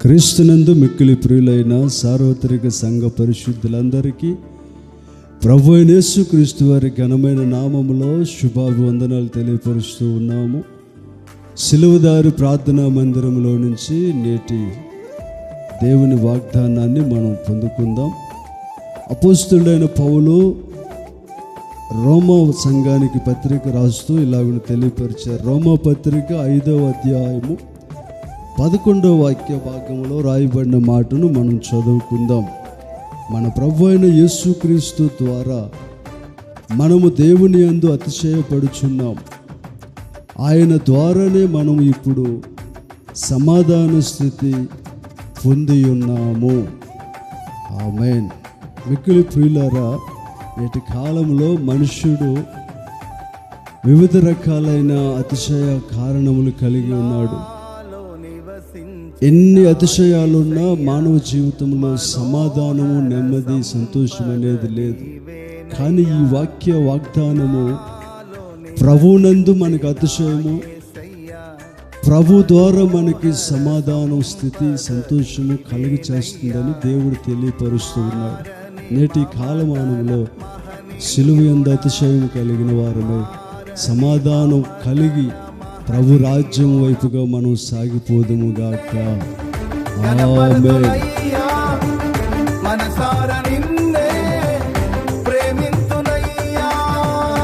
క్రీస్తునందు మిక్కిలి ప్రియులైన సార్వత్రిక సంఘ పరిశుద్ధులందరికీ ప్రభు అయిన యేసుక్రీస్తు వారి ఘనమైన నామములో శుభాభివందనాలు తెలియపరుస్తూ ఉన్నాము. సిలువదారి ప్రార్థనా మందిరంలో నుంచి నేటి దేవుని వాగ్దానాన్ని మనం పొందుకుందాం. అపోస్తలుడైన పౌలు రోమా సంఘానికి పత్రిక రాస్తూ ఇలాగ తెలియపరిచారు. రోమా పత్రిక 5వ అధ్యాయము 11వ వాక్య భాగంలో రాయబడిన మాటను మనం చదువుకుందాం. మన ప్రభు అయిన యేసుక్రీస్తు ద్వారా మనము దేవుని యందు అతిశయపడుచున్నాం. ఆయన ద్వారానే మనం ఇప్పుడు సమాధాన స్థితి పొంది ఉన్నాము. ఆమేన్. మిక్కిలి ప్రియులారా, నేటి కాలంలో మనుష్యుడు వివిధ రకాలైన అతిశయ కారణములు కలిగి ఉన్నాడు. ఎన్ని అతిశయాలున్నా మానవ జీవితంలో సమాధానము, నెమ్మది, సంతోషం అనేది లేదు. కానీ ఈ వాగ్దానము ప్రభునందు మనకు అతిశయము, ప్రభు ద్వారా మనకి సమాధానం, స్థితి, సంతోషము కలుగు చేస్తుందని దేవుడు తెలియపరుస్తూ ఉన్నాడు. నేటి కాలమానంలో సిలువ యందు అతిశయం కలిగిన వారమే సమాధానం కలిగి ప్రభు రాజ్యం వైపుగా మనం సాగిపోదుము గాక. ఆమేన్.